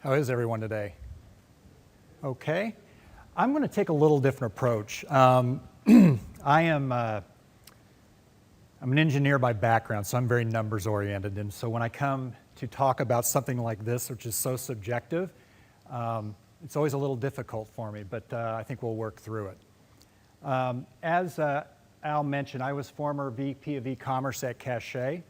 How is everyone today? Okay. I'm going to take a little different approach. I'm an engineer by background, so I'm very numbers oriented. And so when I come to talk about something like this, which is so subjective, it's always a little difficult for me, but I think we'll work through it. As Al mentioned, I was former VP of e-commerce at Cachet.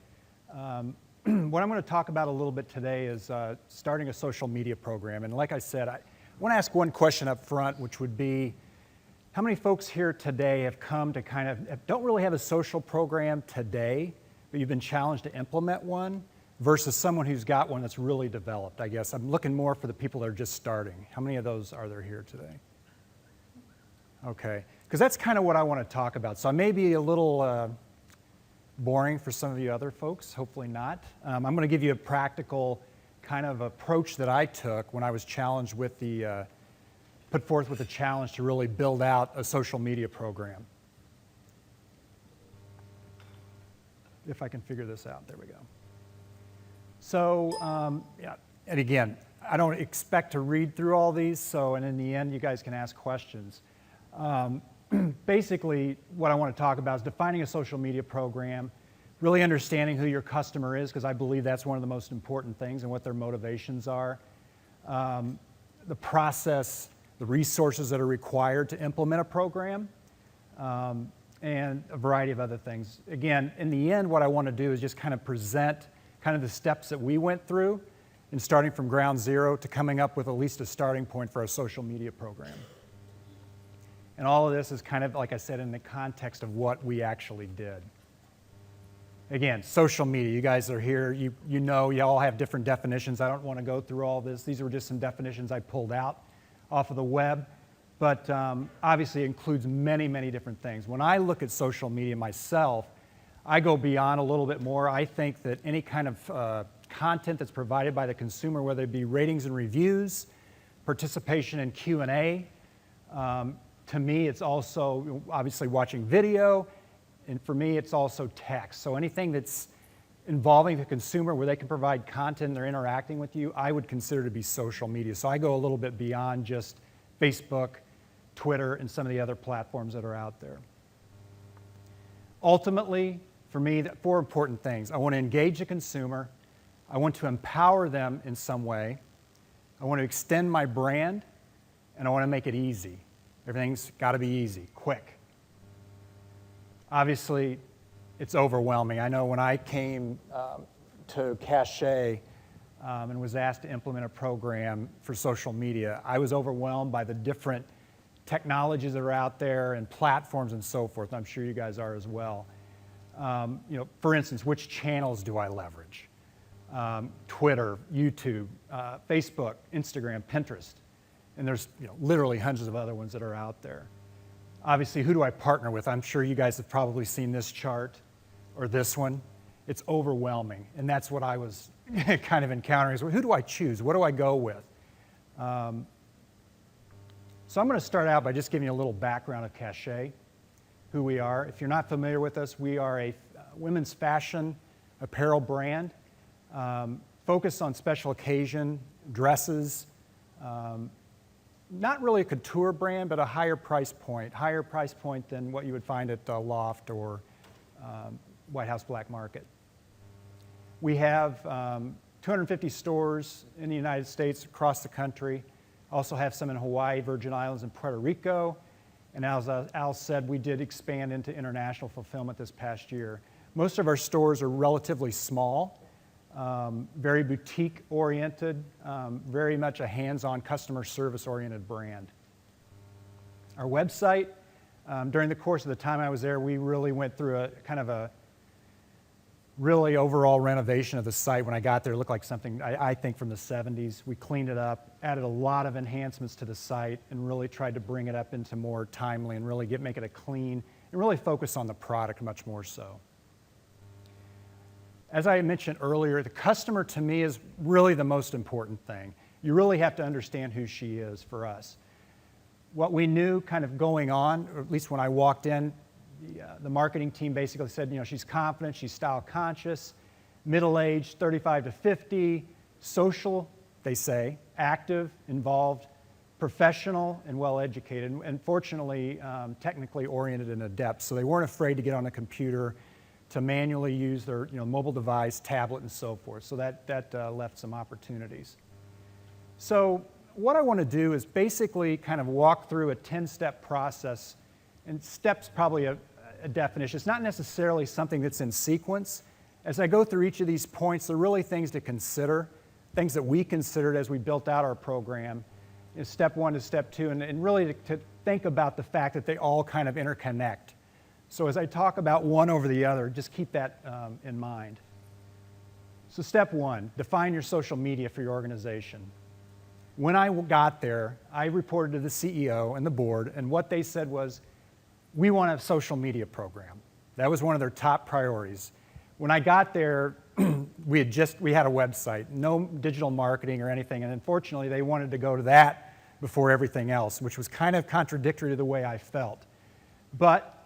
What I'm going to talk about a little bit today is starting a social media program. And like I said, I want to ask one question up front, which would be, how many folks here today have come to don't really have a social program today, but you've been challenged to implement one, versus someone who's got one that's really developed, I guess. I'm looking more for the people that are just starting. How many of those are there here today? Okay, because that's kind of what I want to talk about. So I may be a little boring for some of you other folks, hopefully not. I'm going to give you a practical kind of approach that I took when I was challenged with put forth with a challenge to really build out a social media program. If I can figure this out, there we go. So, yeah, and again, I don't expect to read through all these, and in the end, you guys can ask questions. Basically, what I want to talk about is defining a social media program, really understanding who your customer is, because I believe that's one of the most important things and what their motivations are. The process, the resources that are required to implement a program, and a variety of other things. Again, in the end, what I want to do is just kind of present kind of the steps that we went through in starting from ground zero to coming up with at least a starting point for a social media program. And all of this is kind of, like I said, in the context of what we actually did. Again, social media, you guys are here, you know, you all have different definitions. I don't want to go through all this. These were just some definitions I pulled out off of the web, but obviously it includes many, many different things. When I look at social media myself, I go beyond a little bit more. I think that any kind of content that's provided by the consumer, whether it be ratings and reviews, participation in Q&A, to me, it's also obviously watching video, and for me, it's also text. So anything that's involving the consumer where they can provide content and they're interacting with you, I would consider to be social media. So I go a little bit beyond just Facebook, Twitter, and some of the other platforms that are out there. Ultimately, for me, 4 important things. I want to engage the consumer. I want to empower them in some way. I want to extend my brand, and I want to make it easy. Everything's got to be easy, quick. Obviously, it's overwhelming. I know when I came to Cachet and was asked to implement a program for social media, I was overwhelmed by the different technologies that are out there and platforms and so forth. I'm sure you guys are as well. For instance, which channels do I leverage? Twitter, YouTube, Facebook, Instagram, Pinterest. And there's literally hundreds of other ones that are out there. Obviously, who do I partner with? I'm sure you guys have probably seen this chart or this one. It's overwhelming, and that's what I was kind of encountering. Is, well, who do I choose? What do I go with? So I'm going to start out by just giving you a little background of Cachet, who we are. If you're not familiar with us, we are a women's fashion apparel brand focused on special occasion dresses. Not really a couture brand, but a higher price point than what you would find at Loft or White House Black Market. We have 250 stores in the United States, across the country. Also have some in Hawaii, Virgin Islands, and Puerto Rico. And as Al said, we did expand into international fulfillment this past year. Most of our stores are relatively small. Very boutique-oriented, very much a hands-on customer service-oriented brand. Our website, during the course of the time I was there, we really went through a kind of a really overall renovation of the site. When I got there, it looked like something, I think, from the 70s. We cleaned it up, added a lot of enhancements to the site, and really tried to bring it up into more timely and really make it a clean, and really focus on the product much more so. As I mentioned earlier, the customer to me is really the most important thing. You really have to understand who she is for us. What we knew kind of going on, or at least when I walked in, the marketing team basically said, she's confident, she's style conscious, middle-aged, 35 to 50, social, they say, active, involved, professional, and well-educated, and fortunately, technically oriented and adept. So they weren't afraid to get on a computer to manually use their mobile device, tablet, and so forth. So that left some opportunities. So what I want to do is basically kind of walk through a 10-step process, and steps probably a definition. It's not necessarily something that's in sequence. As I go through each of these points, they're really things to consider, things that we considered as we built out our program, step 1 to step 2, and really to think about the fact that they all kind of interconnect. So as I talk about one over the other, just keep that in mind. So step 1, define your social media for your organization. When I got there, I reported to the CEO and the board, and what they said was, we want a social media program. That was one of their top priorities. When I got there, we had a website, no digital marketing or anything, and unfortunately they wanted to go to that before everything else, which was kind of contradictory to the way I felt. But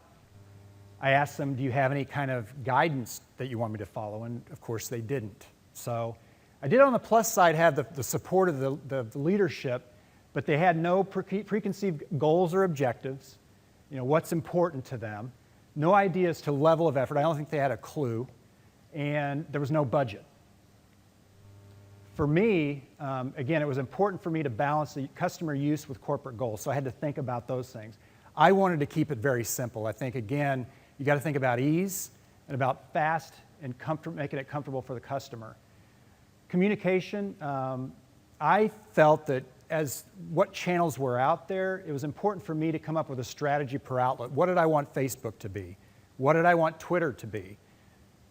I asked them, do you have any kind of guidance that you want me to follow? And of course they didn't. So I did on the plus side have the support of the leadership, but they had no preconceived goals or objectives, what's important to them, no idea as to level of effort. I don't think they had a clue, and there was no budget. For me, again, it was important for me to balance the customer use with corporate goals, so I had to think about those things. I wanted to keep it very simple. I think, again, you got to think about ease and about fast and making it comfortable for the customer. Communication, I felt that as what channels were out there, it was important for me to come up with a strategy per outlet. What did I want Facebook to be? What did I want Twitter to be?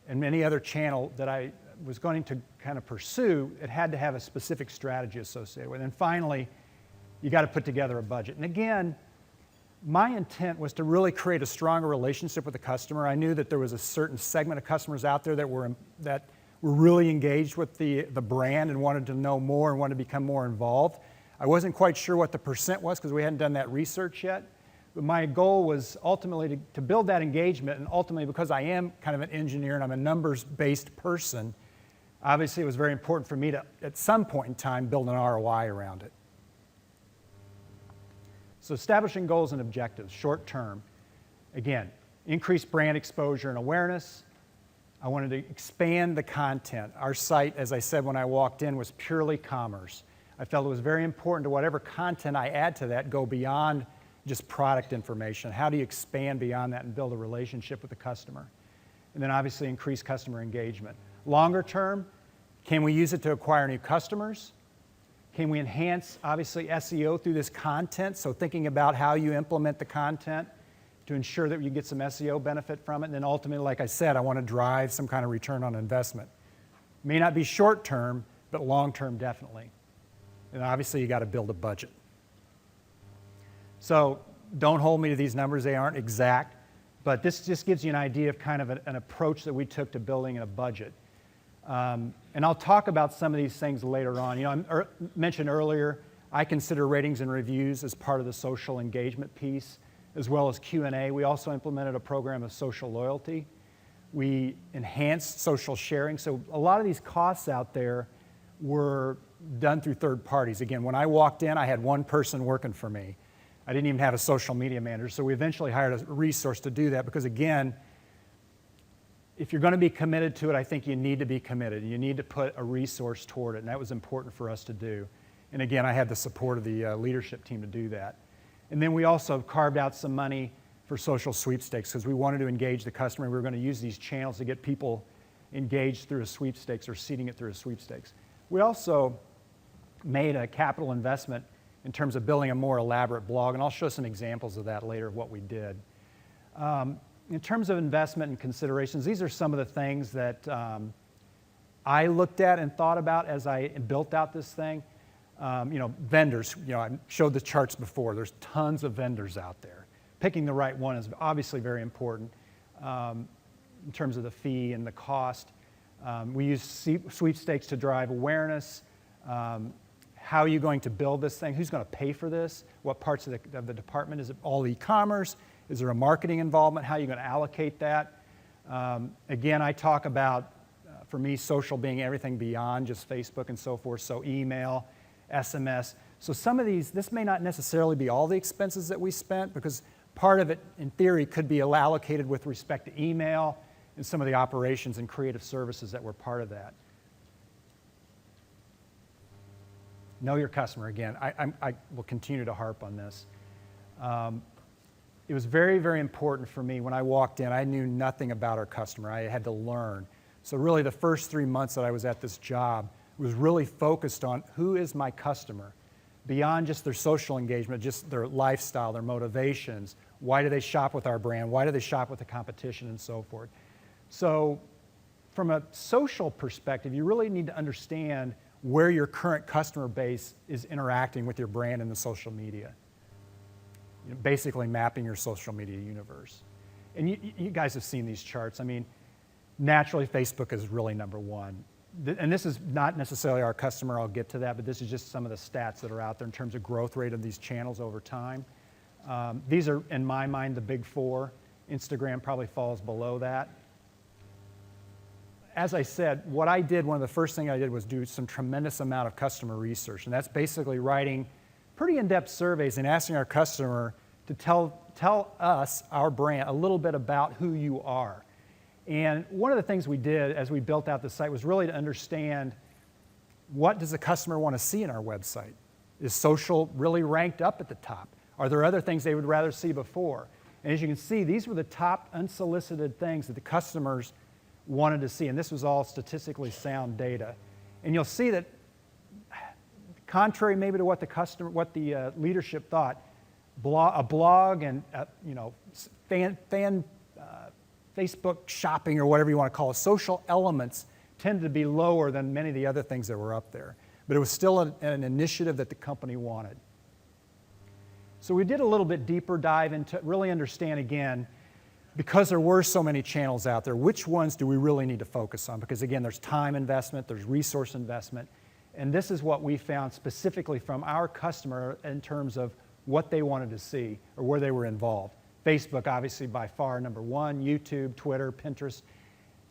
And any other channel that I was going to kind of pursue, it had to have a specific strategy associated with it. And finally, you got to put together a budget. And again, my intent was to really create a stronger relationship with the customer. I knew that there was a certain segment of customers out there that were really engaged with the brand and wanted to know more and wanted to become more involved. I wasn't quite sure what the percent was because we hadn't done that research yet. But my goal was ultimately to build that engagement, and ultimately, because I am kind of an engineer and I'm a numbers-based person, obviously it was very important for me to, at some point in time, build an ROI around it. So establishing goals and objectives, short term. Again, increase brand exposure and awareness. I wanted to expand the content. Our site, as I said when I walked in, was purely commerce. I felt it was very important to whatever content I add to that go beyond just product information. How do you expand beyond that and build a relationship with the customer? And then obviously increase customer engagement. Longer term, can we use it to acquire new customers? Can we enhance, obviously, SEO through this content? So thinking about how you implement the content to ensure that you get some SEO benefit from it. And then ultimately, like I said, I want to drive some kind of return on investment. May not be short term, but long term definitely. And obviously, you got to build a budget. So don't hold me to these numbers. They aren't exact. But this just gives you an idea of kind of an approach that we took to building a budget. And I'll talk about some of these things later on. I mentioned earlier, I consider ratings and reviews as part of the social engagement piece, as well as Q&A. We also implemented a program of social loyalty. We enhanced social sharing. So a lot of these costs out there were done through third parties. Again, when I walked in, I had one person working for me. I didn't even have a social media manager. So we eventually hired a resource to do that because, again, if you're going to be committed to it, I think you need to be committed. You need to put a resource toward it, and that was important for us to do. And again, I had the support of the leadership team to do that. And then we also carved out some money for social sweepstakes because we wanted to engage the customer. We were going to use these channels to get people engaged through a sweepstakes or seeding it through a sweepstakes. We also made a capital investment in terms of building a more elaborate blog, and I'll show some examples of that later of what we did. In terms of investment and considerations, these are some of the things that I looked at and thought about as I built out this thing. Vendors, I showed the charts before. There's tons of vendors out there. Picking the right one is obviously very important in terms of the fee and the cost. We use sweepstakes to drive awareness. How are you going to build this thing? Who's going to pay for this? What parts of the department? Is it all e-commerce? Is there a marketing involvement? How are you going to allocate that? Again, I talk about, For me, social being everything beyond just Facebook and so forth, so email, SMS. So some of these, this may not necessarily be all the expenses that we spent, because part of it, in theory, could be allocated with respect to email and some of the operations and creative services that were part of that. Know your customer. Again, I will continue to harp on this. It was very, very important for me. When I walked in, I knew nothing about our customer. I had to learn. So really the first 3 months that I was at this job was really focused on who is my customer, beyond just their social engagement, just their lifestyle, their motivations. Why do they shop with our brand? Why do they shop with the competition and so forth? So from a social perspective, you really need to understand where your current customer base is interacting with your brand in the social media. You know, basically mapping your social media universe. And you guys have seen these charts. I mean, naturally, Facebook is really number one. And this is not necessarily our customer, I'll get to that, but this is just some of the stats that are out there in terms of growth rate of these channels over time. These are, in my mind, the big four. Instagram probably falls below that. As I said, what I did, one of the first things I did was do some tremendous amount of customer research, and that's basically writing pretty in-depth surveys and asking our customer to tell us, our brand, a little bit about who you are. And one of the things we did as we built out the site was really to understand, what does the customer want to see in our website? Is social really ranked up at the top? Are there other things they would rather see before? And as you can see, these were the top unsolicited things that the customers wanted to see, and this was all statistically sound data. And you'll see that, contrary maybe to what the leadership thought, a blog and Facebook shopping, or whatever you want to call it, social elements tended to be lower than many of the other things that were up there. But it was still an initiative that the company wanted. So we did a little bit deeper dive into really understand, again, because there were so many channels out there, which ones do we really need to focus on? Because again, there's time investment, there's resource investment, and this is what we found specifically from our customer in terms of what they wanted to see or where they were involved. Facebook, obviously, by far number one, YouTube, Twitter, Pinterest.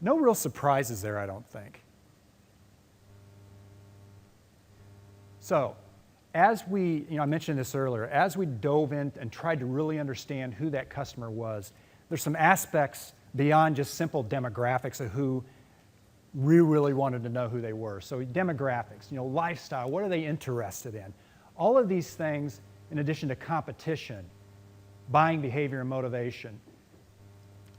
No real surprises there, I don't think. So, as we, I mentioned this earlier, as we dove in and tried to really understand who that customer was, there's some aspects beyond just simple demographics of who we really wanted to know who they were. So demographics, lifestyle, what are they interested in? All of these things, in addition to competition, buying behavior and motivation,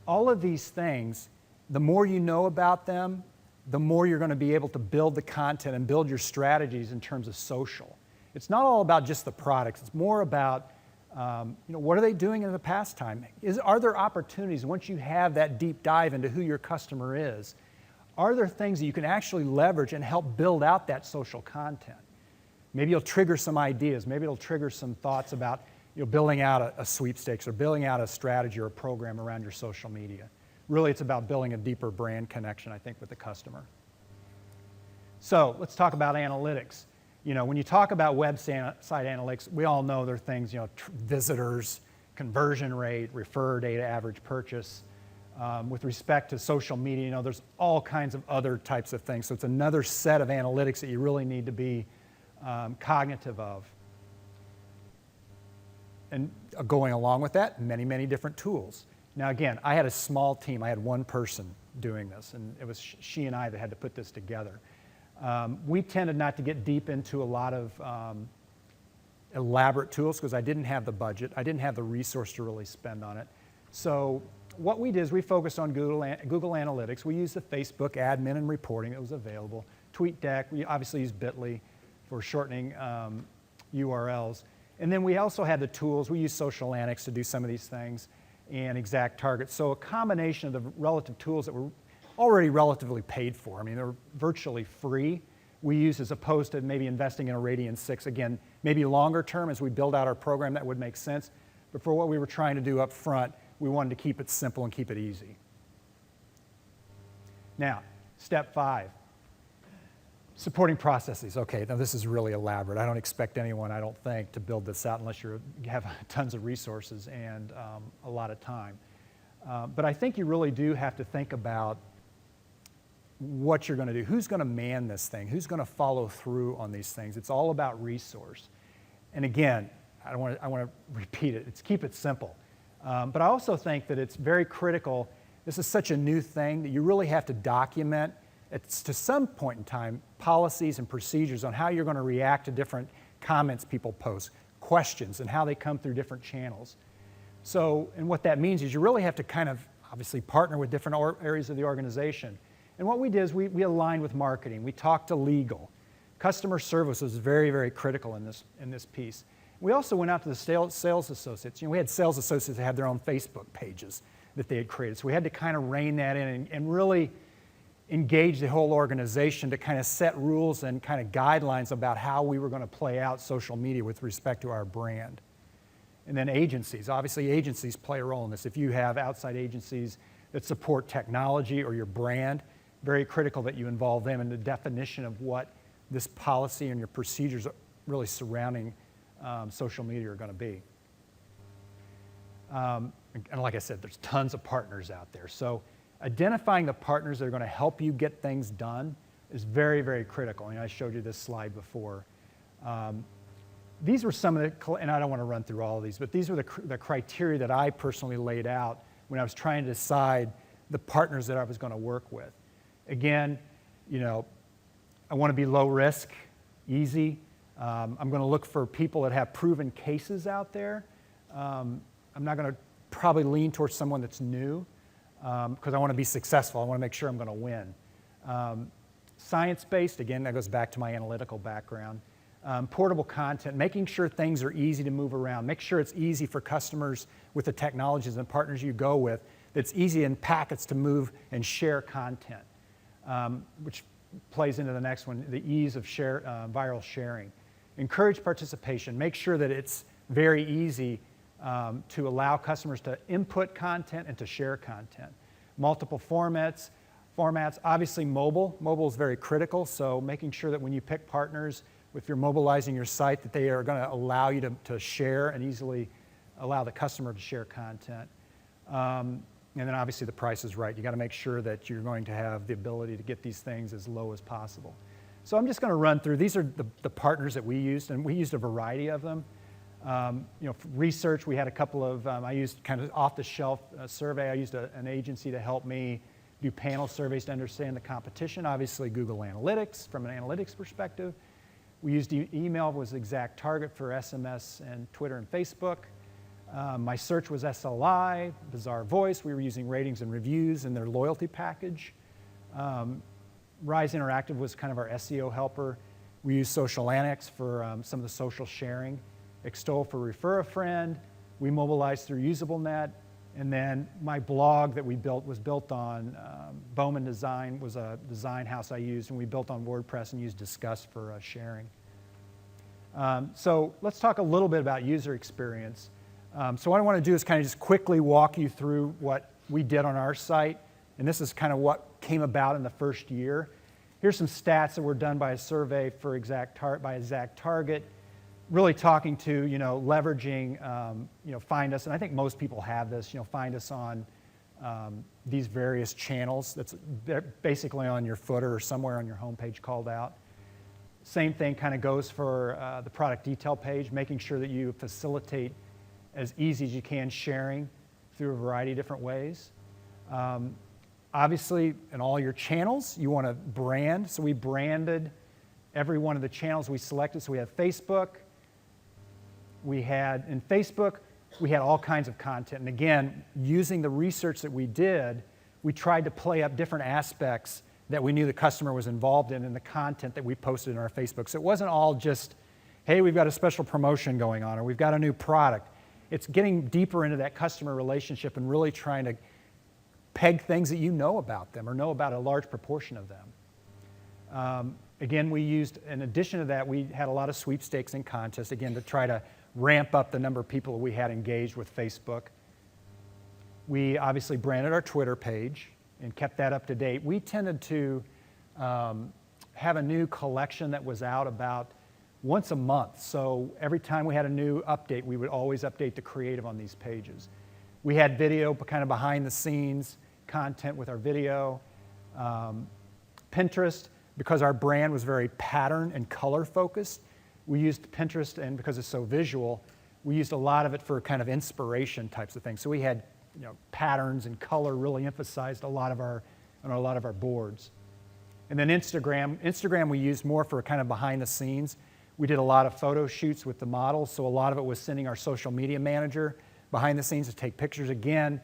all of these things, the more you know about them, the more you're going to be able to build the content and build your strategies in terms of social. It's not all about just the products. It's more about, what are they doing in the pastime? Are there opportunities, once you have that deep dive into who your customer is, are there things that you can actually leverage and help build out that social content? Maybe you'll trigger some ideas. Maybe it'll trigger some thoughts about building out a sweepstakes or building out a strategy or a program around your social media. Really, it's about building a deeper brand connection, I think, with the customer. So let's talk about analytics. When you talk about website analytics, we all know there are things, visitors, conversion rate, refer data, average purchase. With respect to social media, there's all kinds of other types of things. So it's another set of analytics that you really need to be cognitive of. And going along with that, many, many different tools. Now again, I had a small team. I had one person doing this, and it was she and I that had to put this together. We tended not to get deep into a lot of elaborate tools because I didn't have the budget. I didn't have the resource to really spend on it. So what we did is we focused on Google Analytics. We used the Facebook admin and reporting that was available. TweetDeck, we obviously used Bitly for shortening URLs. And then we also had the tools. We used Social Analytics to do some of these things and Exact Target. So a combination of the relative tools that were already relatively paid for. I mean, they're virtually free. We use as opposed to maybe investing in a Radian 6. Again, maybe longer term as we build out our program, that would make sense. But for what we were trying to do up front, we wanted to keep it simple and keep it easy. Now, step 5, supporting processes. Okay, now this is really elaborate. I don't expect anyone, I don't think, to build this out unless you have tons of resources and a lot of time. But I think you really do have to think about what you're going to do. Who's going to man this thing? Who's going to follow through on these things? It's all about resource. And again, I want to repeat it. It's keep it simple. But I also think that it's very critical. This is such a new thing that you really have to document, it's to some point in time, policies and procedures on how you're going to react to different comments people post, questions, and how they come through different channels. So, and what that means is you really have to kind of obviously partner with different areas of the organization. And what we did is we aligned with marketing. We talked to legal. Customer service was very, very critical in this piece. We also went out to the sales associates. We had sales associates that had their own Facebook pages that they had created. So we had to kind of rein that in and really engage the whole organization to kind of set rules and kind of guidelines about how we were going to play out social media with respect to our brand. And then agencies. Obviously, agencies play a role in this. If you have outside agencies that support technology or your brand, very critical that you involve them in the definition of what this policy and your procedures really surrounding social media are going to be. And like I said, there's tons of partners out there. So identifying the partners that are going to help you get things done is very, very critical. And I showed you this slide before. These were some of the, and I don't want to run through all of these, but these were the criteria that I personally laid out when I was trying to decide the partners that I was going to work with. Again, I want to be low risk, easy. I'm going to look for people that have proven cases out there. I'm not going to probably lean towards someone that's new because I want to be successful. I want to make sure I'm going to win. Science-based, again, that goes back to my analytical background. Portable content, making sure things are easy to move around. Make sure it's easy for customers with the technologies and partners you go with, that's easy in packets to move and share content, which plays into the next one, the ease of viral sharing. Encourage participation. Make sure that it's very easy to allow customers to input content and to share content. Multiple formats. Obviously mobile. Mobile is very critical, so making sure that when you pick partners, if you're mobilizing your site, that they are going to allow you to share and easily allow the customer to share content. And then obviously the price is right. You got to make sure that you're going to have the ability to get these things as low as possible. So I'm just going to run through. These are the partners that we used, and we used a variety of them. For research, we had a couple of, I used kind of off-the-shelf survey. I used an agency to help me do panel surveys to understand the competition. Obviously, Google Analytics from an analytics perspective. We used email was Exact Target for SMS and Twitter and Facebook. My search was SLI, Bizarre Voice. We were using ratings and reviews in their loyalty package. Rise Interactive was kind of our SEO helper. We used Social Annex for some of the social sharing. Extol for Refer a Friend. We mobilized through UsableNet. And then my blog that we built was built on Bowman Design, was a design house I used, and we built on WordPress and used Disqus for sharing. So let's talk a little bit about user experience. So what I want to do is kind of just quickly walk you through what we did on our site, and this is kind of what came about in the first year. Here's some stats that were done by a survey for Exact Target, really talking to, leveraging, find us, and I think most people have this, find us on these various channels. That's basically on your footer or somewhere on your homepage called out. Same thing kind of goes for the product detail page, making sure that you facilitate as easy as you can sharing through a variety of different ways. Obviously, in all your channels, you want to brand. So we branded every one of the channels we selected. So we have Facebook. In Facebook, we had all kinds of content. And again, using the research that we did, we tried to play up different aspects that we knew the customer was involved in the content that we posted in our Facebook. So it wasn't all just, hey, we've got a special promotion going on, or we've got a new product. It's getting deeper into that customer relationship and really trying to peg things that you know about them or know about a large proportion of them. Again, we used, in addition to that, we had a lot of sweepstakes and contests, again, to try to ramp up the number of people we had engaged with Facebook. We obviously branded our Twitter page and kept that up to date. We tended to have a new collection that was out about once a month. So every time we had a new update, we would always update the creative on these pages. We had video, kind of behind the scenes content with our video. Pinterest, because our brand was very pattern and color focused, we used Pinterest, and because it's so visual, we used a lot of it for kind of inspiration types of things. So we had, patterns and color really emphasized on a lot of our boards. And then Instagram we used more for kind of behind the scenes. We did a lot of photo shoots with the models, so a lot of it was sending our social media manager behind the scenes to take pictures. Again,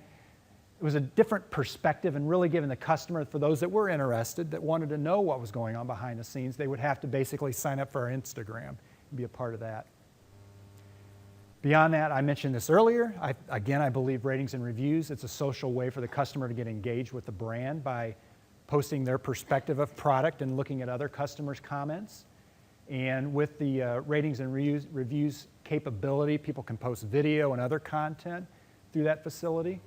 it was a different perspective and really giving the customer, for those that were interested, that wanted to know what was going on behind the scenes, they would have to basically sign up for our Instagram and be a part of that. Beyond that, I mentioned this earlier, I believe ratings and reviews, it's a social way for the customer to get engaged with the brand by posting their perspective of product and looking at other customers' comments. And with the ratings and reviews capability, people can post video and other content through that facility.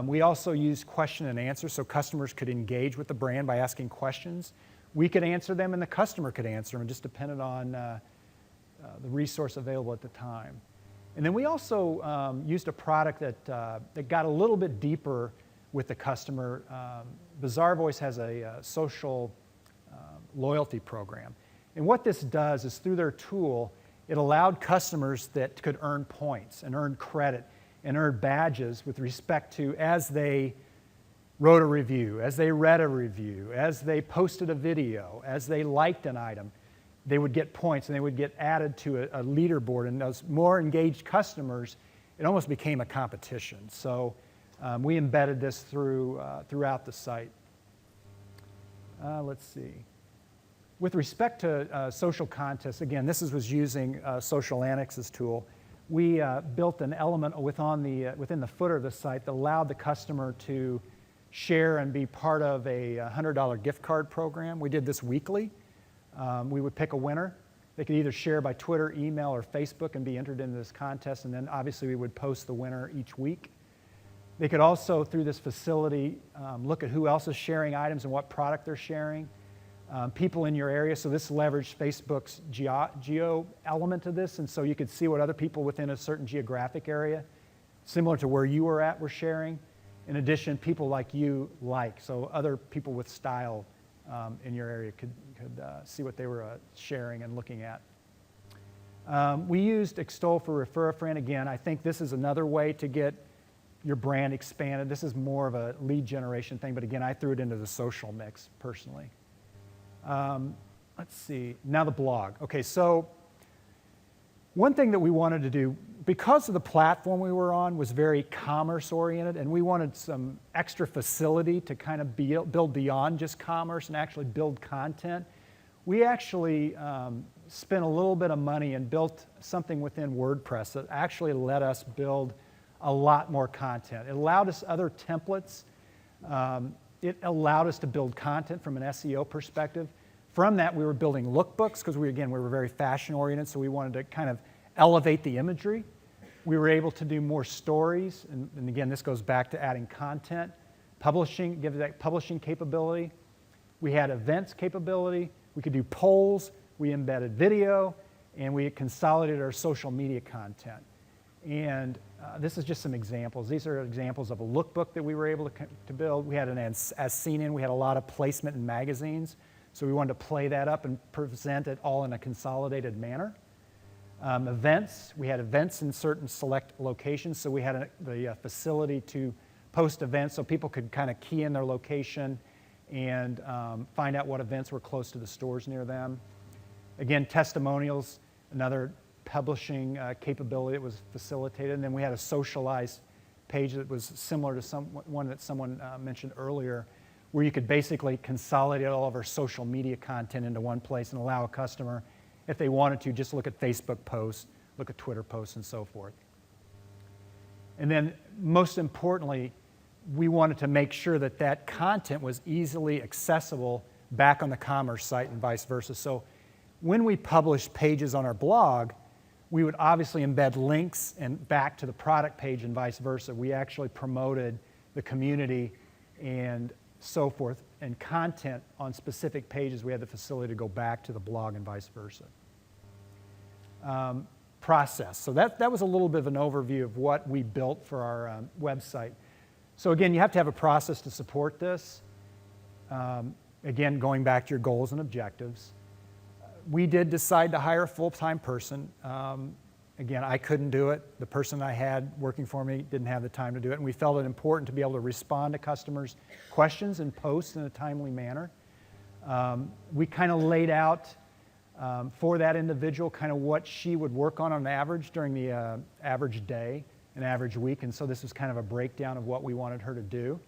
We also use question and answer, so customers could engage with the brand by asking questions. We could answer them and the customer could answer them, just depended on the resource available at the time. And then we also used a product that got a little bit deeper with the customer. Bazaar Voice has a social loyalty program. And what this does is, through their tool, it allowed customers that could earn points and earn credit and earn badges with respect to, as they wrote a review, as they read a review, as they posted a video, as they liked an item, they would get points and they would get added to a leaderboard. And those more engaged customers, it almost became a competition. So we embedded this throughout the site. Let's see. With respect to social contests, again, this was using Social Annex's tool. We built an element within the footer of the site that allowed the customer to share and be part of a $100 gift card program. We did this weekly. We would pick a winner. They could either share by Twitter, email, or Facebook and be entered into this contest, and then obviously we would post the winner each week. They could also, through this facility, look at who else is sharing items and what product they're sharing. People in your area, so this leveraged Facebook's geo element to this, and so you could see what other people within a certain geographic area, similar to where you were at, were sharing. In addition, people like you so other people with style in your area could see what they were sharing and looking at. We used Extol for Refer a Friend. Again, I think this is another way to get your brand expanded. This is more of a lead generation thing, but again, I threw it into the social mix personally. Let's see, now the blog. Okay, so one thing that we wanted to do, because of the platform we were on was very commerce oriented, and we wanted some extra facility to kind of build beyond just commerce and actually build content, we actually spent a little bit of money and built something within WordPress that actually let us build a lot more content. It allowed us other templates. It allowed us to build content from an SEO perspective. From that, we were building lookbooks because we were very fashion oriented, so we wanted to kind of elevate the imagery. We were able to do more stories, and again, this goes back to adding content, publishing, give that publishing capability. We had events capability. We could do polls. We embedded video, and we consolidated our social media content. And this is just some examples. These are examples of a lookbook that we were able to build. We had an As Seen In. We had a lot of placement in magazines. So we wanted to play that up and present it all in a consolidated manner. Events. We had events in certain select locations. So we had the facility to post events so people could kind of key in their location and find out what events were close to the stores near them. Again, testimonials, another publishing capability that was facilitated. And then we had a socialized page that was similar to one that someone mentioned earlier, where you could basically consolidate all of our social media content into one place and allow a customer, if they wanted to, just look at Facebook posts, look at Twitter posts, and so forth. And then, most importantly, we wanted to make sure that that content was easily accessible back on the commerce site and vice versa. So when we published pages on our blog, we would obviously embed links and back to the product page and vice versa. We actually promoted the community and so forth, and content on specific pages. We had the facility to go back to the blog and vice versa. Process. So that was a little bit of an overview of what we built for our website. So again, you have to have a process to support this. again, going back to your goals and objectives. We did decide to hire a full-time person. Again, I couldn't do it. The person I had working for me didn't have the time to do it, and we felt it important to be able to respond to customers' questions and posts in a timely manner. We kind of laid out for that individual kind of what she would work on average during the average day, an average week, and so this was kind of a breakdown of what we wanted her to do.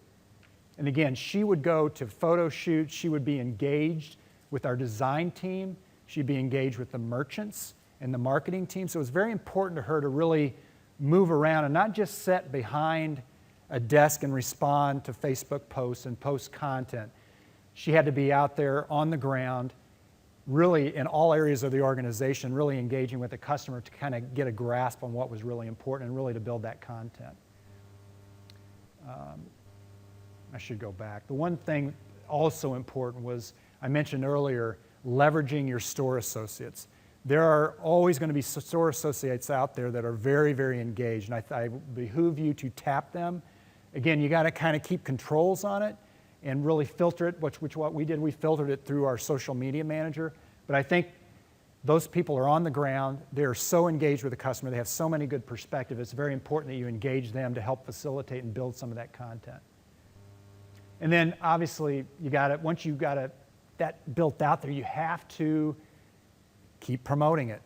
And again, she would go to photo shoots, she would be engaged with our design team, she'd be engaged with the merchants and the marketing team. So it was very important to her to really move around and not just sit behind a desk and respond to Facebook posts and post content. She had to be out there on the ground, really in all areas of the organization, really engaging with the customer to kind of get a grasp on what was really important and really to build that content. I should go back. The one thing also important was, I mentioned earlier, leveraging your store associates. There are always going to be store associates out there that are very, very engaged, and I behoove you to tap them. Again, you got to kind of keep controls on it and really filter it, which what we did, we filtered it through our social media manager. But I think those people are on the ground, they're so engaged with the customer, they have so many good perspectives, it's very important that you engage them to help facilitate and build some of that content. And then obviously, once you got that built out there, you have to keep promoting it,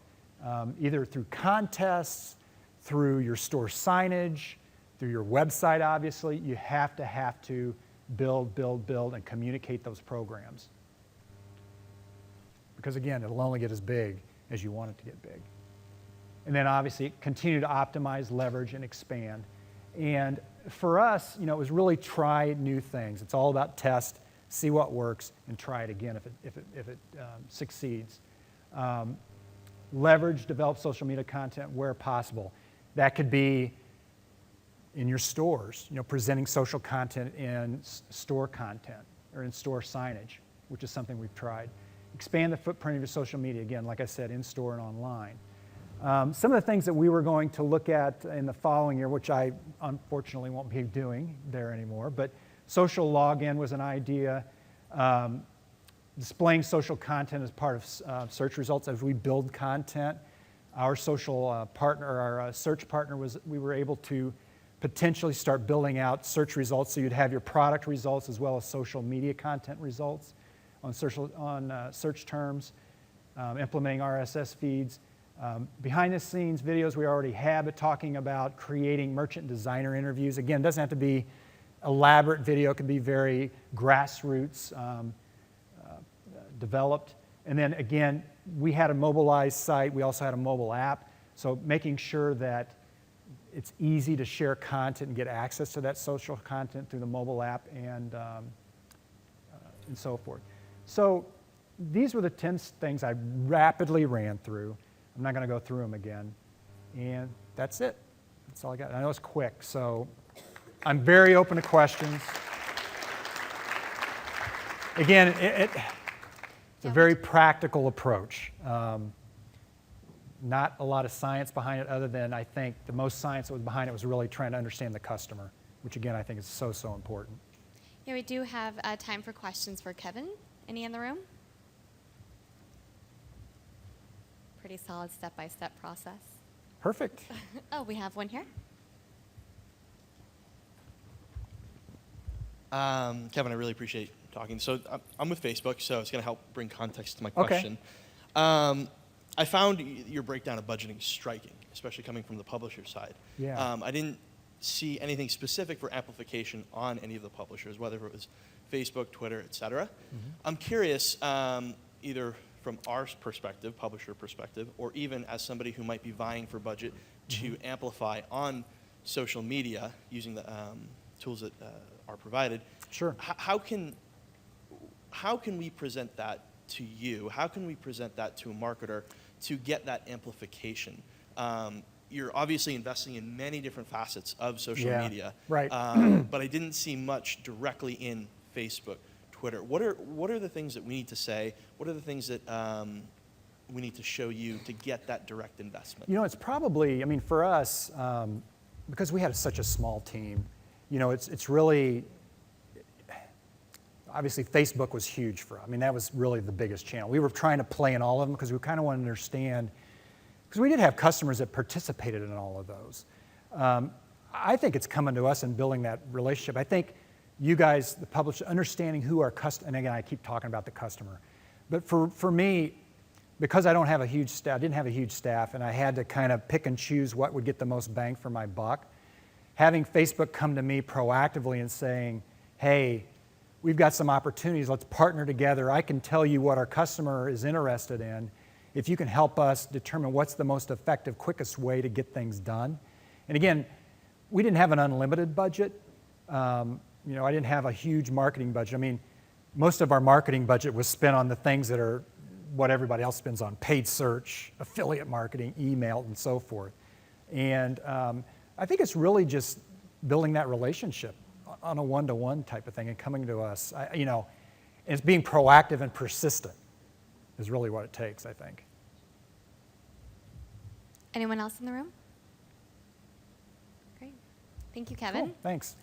either through contests, through your store signage, through your website, obviously. You have to build, and communicate those programs. Because again, it'll only get as big as you want it to get big. And then obviously, continue to optimize, leverage, and expand. And for us, it was really try new things. It's all about test, see what works, and try it again if it succeeds. Leverage, develop social media content where possible. That could be in your stores, presenting social content in store content or in store signage, which is something we've tried. Expand the footprint of your social media, again, like I said, in store and online. Some of the things that we were going to look at in the following year, which I unfortunately won't be doing there anymore, but social login was an idea. Displaying social content as part of search results as we build content. Our social partner, our search partner, we were able to potentially start building out search results so you'd have your product results as well as social media content results on search terms, implementing RSS feeds. Behind the scenes videos we already have, but talking about creating merchant designer interviews. Again, it doesn't have to be elaborate video, it can be very grassroots developed. And then again, we had a mobilized site, we also had a mobile app, so making sure that it's easy to share content and get access to that social content through the mobile app and so forth. So these were the 10 things I rapidly ran through. I'm not going to go through them again. And that's it. That's all I got. I know it's quick, so I'm very open to questions. Again, it's a very practical approach. Not a lot of science behind it other than I think the most science that was behind it was really trying to understand the customer, which again I think is so important. Yeah, we do have time for questions for Kevin. Any in the room? Pretty solid step-by-step process. Perfect. Oh, we have one here. Kevin, I really appreciate talking. So I'm with Facebook, so it's going to help bring context to my question. Okay. I found your breakdown of budgeting striking, especially coming from the publisher side. Yeah. I didn't see anything specific for amplification on any of the publishers, whether it was Facebook, Twitter, et cetera. Mm-hmm. I'm curious, either from our perspective, publisher perspective, or even as somebody who might be vying for budget to amplify on social media using the tools that are provided. Sure. How can we present that to you? How can we present that to a marketer to get that amplification? You're obviously investing in many different facets of social media, right? But I didn't see much directly in Facebook, Twitter. What are the things that we need to say? What are the things that we need to show you to get that direct investment? It's probably, for us, because we had such a small team, it's really, obviously Facebook was huge for us. I mean, that was really the biggest channel. We were trying to play in all of them because we kind of wanted to understand, because we did have customers that participated in all of those. I think it's coming to us and building that relationship. I think you guys, the publisher, understanding who our customer, and again, I keep talking about the customer, but for me, because I don't have a huge staff, I didn't have a huge staff, and I had to kind of pick and choose what would get the most bang for my buck, having Facebook come to me proactively and saying, hey, we've got some opportunities, let's partner together. I can tell you what our customer is interested in. If you can help us determine what's the most effective, quickest way to get things done. And again, we didn't have an unlimited budget. You know, I didn't have a huge marketing budget. I mean, most of our marketing budget was spent on the things that are what everybody else spends on: paid search, affiliate marketing, email, and so forth. And I think it's really just building that relationship on a one-to-one type of thing and coming to us. You know, and it's being proactive and persistent is really what it takes, I think. Anyone else in the room? Great. Thank you, Kevin. Cool, thanks.